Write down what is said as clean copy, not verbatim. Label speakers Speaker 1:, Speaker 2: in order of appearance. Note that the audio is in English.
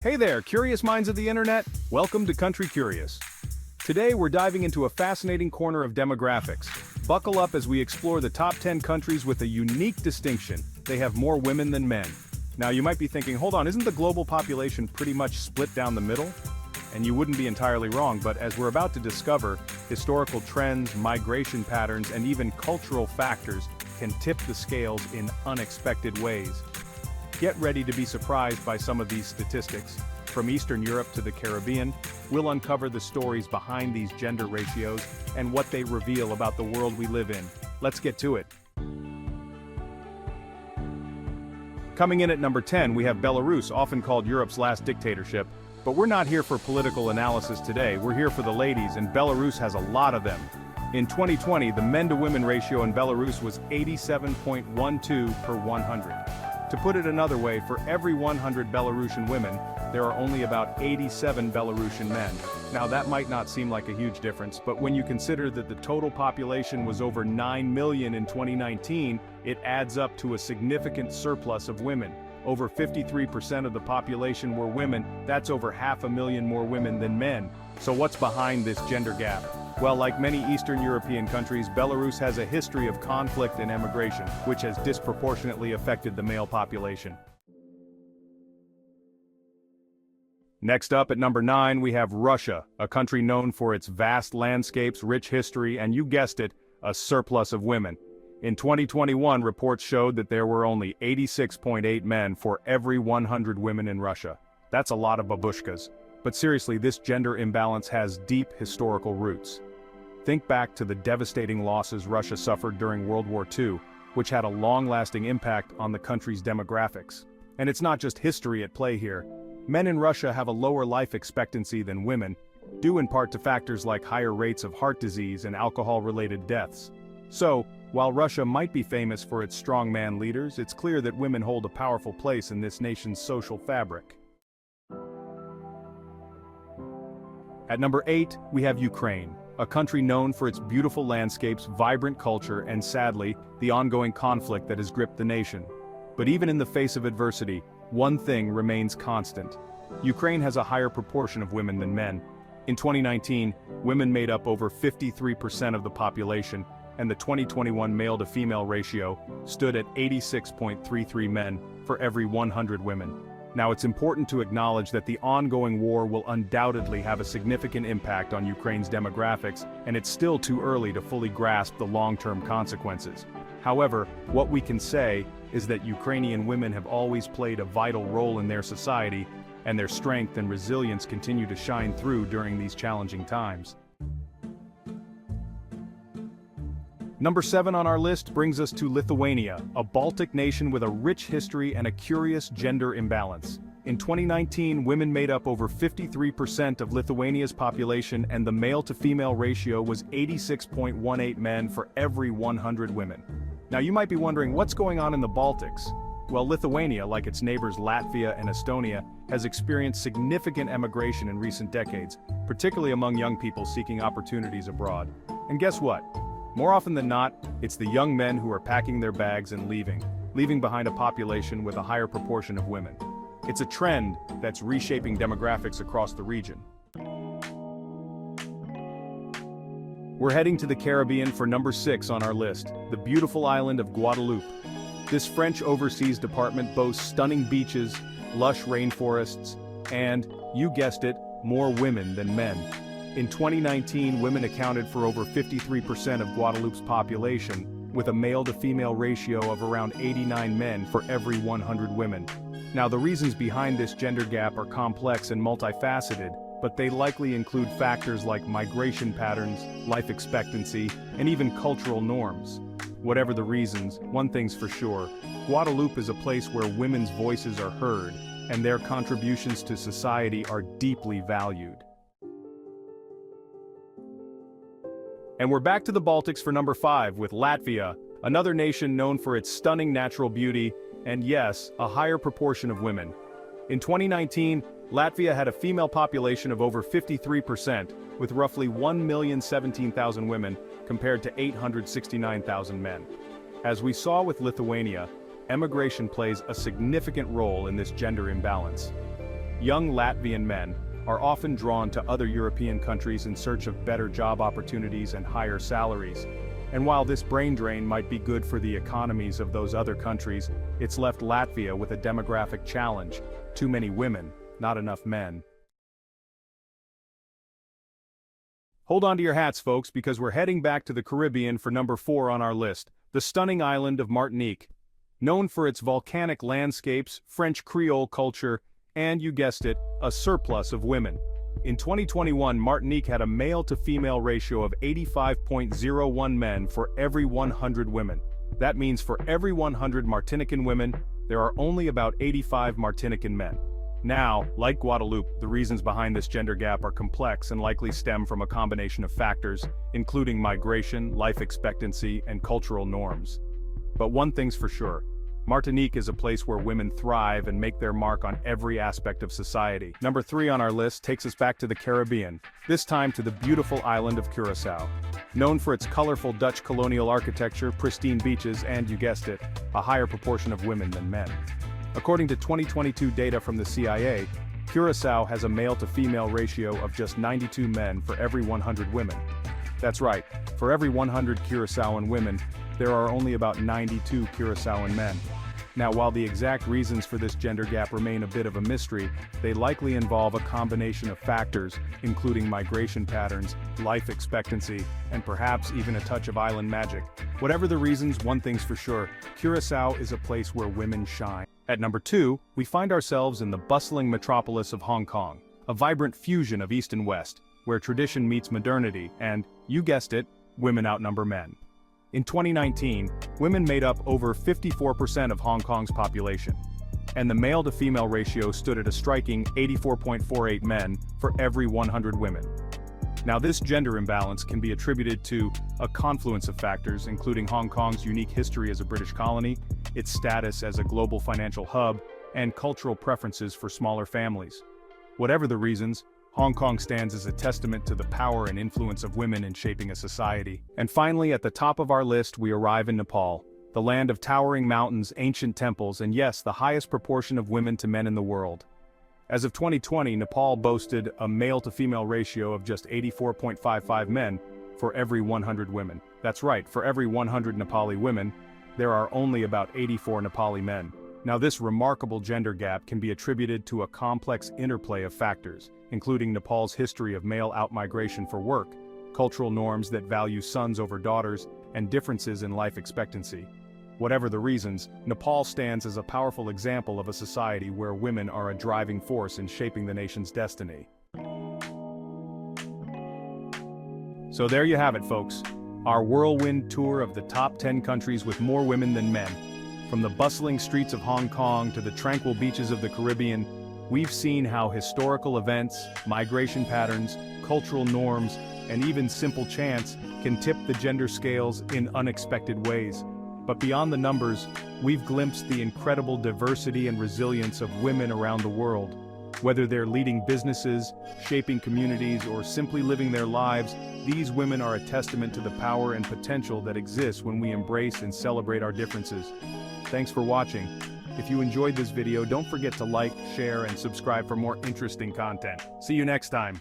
Speaker 1: Hey there, curious minds of the internet! Welcome to Country Curious. Today we're diving into a fascinating corner of demographics. Buckle up as we explore the top 10 countries with a unique distinction: they have more women than men. Now you might be thinking, hold on, isn't the global population pretty much split down the middle? And you wouldn't be entirely wrong, but as we're about to discover, historical trends, migration patterns, and even cultural factors can tip the scales in unexpected ways. Get ready to be surprised by some of these statistics. From Eastern Europe to the Caribbean, we'll uncover the stories behind these gender ratios and what they reveal about the world we live in. Let's get to it. Coming in at number 10, we have Belarus, often called Europe's last dictatorship. But we're not here for political analysis today, we're here for the ladies, and Belarus has a lot of them. In 2020, the men-to-women ratio in Belarus was 87.12 per 100. To put it another way, for every 100 Belarusian women, there are only about 87 Belarusian men. Now that might not seem like a huge difference, but when you consider that the total population was over 9 million in 2019, it adds up to a significant surplus of women. Over 53% of the population were women. That's over 500,000 more women than men. So what's behind this gender gap? Well, like many Eastern European countries, Belarus has a history of conflict and emigration, which has disproportionately affected the male population. Next up at number 9, we have Russia, a country known for its vast landscapes, rich history, and you guessed it, a surplus of women. In 2021, reports showed that there were only 86.8 men for every 100 women in Russia. That's a lot of babushkas. But seriously, this gender imbalance has deep historical roots. Think back to the devastating losses Russia suffered during World War II, which had a long-lasting impact on the country's demographics. And it's not just history at play here. Men in Russia have a lower life expectancy than women, due in part to factors like higher rates of heart disease and alcohol-related deaths. So, while Russia might be famous for its strongman leaders, it's clear that women hold a powerful place in this nation's social fabric. At number 8, we have Ukraine, a country known for its beautiful landscapes, vibrant culture, and sadly, the ongoing conflict that has gripped the nation. But even in the face of adversity, one thing remains constant. Ukraine has a higher proportion of women than men. In 2019, women made up over 53% of the population, and the 2021 male-to-female ratio stood at 86.33 men for every 100 women. Now it's important to acknowledge that the ongoing war will undoubtedly have a significant impact on Ukraine's demographics, and it's still too early to fully grasp the long-term consequences. However, what we can say is that Ukrainian women have always played a vital role in their society, and their strength and resilience continue to shine through during these challenging times. Number 7 on our list brings us to Lithuania, a Baltic nation with a rich history and a curious gender imbalance. In 2019, women made up over 53% of Lithuania's population, and the male-to-female ratio was 86.18 men for every 100 women. Now you might be wondering, what's going on in the Baltics? Well, Lithuania, like its neighbors Latvia and Estonia, has experienced significant emigration in recent decades, particularly among young people seeking opportunities abroad. And guess what? More often than not, it's the young men who are packing their bags and leaving behind a population with a higher proportion of women. It's a trend that's reshaping demographics across the region. We're heading to the Caribbean for number 6 on our list, the beautiful island of Guadeloupe. This French overseas department boasts stunning beaches, lush rainforests, and, you guessed it, more women than men. In 2019, women accounted for over 53% of Guadeloupe's population, with a male-to-female ratio of around 89 men for every 100 women. Now, the reasons behind this gender gap are complex and multifaceted, but they likely include factors like migration patterns, life expectancy, and even cultural norms. Whatever the reasons, one thing's for sure: Guadeloupe is a place where women's voices are heard, and their contributions to society are deeply valued. And we're back to the Baltics for number 5 with Latvia, another nation known for its stunning natural beauty and, yes, a higher proportion of women. In 2019, Latvia had a female population of over 53%, with roughly 1,017,000 women compared to 869,000 men. As we saw with Lithuania, emigration plays a significant role in this gender imbalance. young Latvian men are often drawn to other European countries in search of better job opportunities and higher salaries. And while this brain drain might be good for the economies of those other countries, it's left Latvia with a demographic challenge: too many women, not enough men. Hold on to your hats, folks, because we're heading back to the Caribbean for number 4 on our list, the stunning island of Martinique. Known for its volcanic landscapes, French Creole culture, and, you guessed it, a surplus of women. In 2021, Martinique had a male-to-female ratio of 85.01 men for every 100 women. That means for every 100 Martinican women, there are only about 85 Martinican men. Now, like Guadeloupe, the reasons behind this gender gap are complex and likely stem from a combination of factors, including migration, life expectancy, and cultural norms. But one thing's for sure: Martinique is a place where women thrive and make their mark on every aspect of society. Number 3 on our list takes us back to the Caribbean, this time to the beautiful island of Curaçao. Known for its colorful Dutch colonial architecture, pristine beaches, and, you guessed it, a higher proportion of women than men. According to 2022 data from the CIA, Curaçao has a male-to-female ratio of just 92 men for every 100 women. That's right, for every 100 Curaçaoan women, there are only about 92 Curaçaoan men. Now, while the exact reasons for this gender gap remain a bit of a mystery, they likely involve a combination of factors, including migration patterns, life expectancy, and perhaps even a touch of island magic. Whatever the reasons, one thing's for sure: Curaçao is a place where women shine. At number 2, we find ourselves in the bustling metropolis of Hong Kong, a vibrant fusion of East and West, where tradition meets modernity, and, you guessed it, women outnumber men. In 2019, women made up over 54% of Hong Kong's population, and the male-to-female ratio stood at a striking 84.48 men for every 100 women. Now, this gender imbalance can be attributed to a confluence of factors, including Hong Kong's unique history as a British colony, its status as a global financial hub, and cultural preferences for smaller families. Whatever the reasons, Hong Kong stands as a testament to the power and influence of women in shaping a society. And finally, at the top of our list, we arrive in Nepal, the land of towering mountains, ancient temples, and yes, the highest proportion of women to men in the world. As of 2020, Nepal boasted a male-to-female ratio of just 84.55 men for every 100 women. That's right, for every 100 Nepali women, there are only about 84 Nepali men. Now, this remarkable gender gap can be attributed to a complex interplay of factors, including Nepal's history of male outmigration for work, cultural norms that value sons over daughters, and differences in life expectancy. Whatever the reasons, Nepal stands as a powerful example of a society where women are a driving force in shaping the nation's destiny. So there you have it, folks. Our whirlwind tour of the top 10 countries with more women than men. From the bustling streets of Hong Kong to the tranquil beaches of the Caribbean, we've seen how historical events, migration patterns, cultural norms, and even simple chance can tip the gender scales in unexpected ways. But beyond the numbers, we've glimpsed the incredible diversity and resilience of women around the world. Whether they're leading businesses, shaping communities, or simply living their lives, these women are a testament to the power and potential that exists when we embrace and celebrate our differences. Thanks for watching. If you enjoyed this video, don't forget to like, share, and subscribe for more interesting content. See you next time.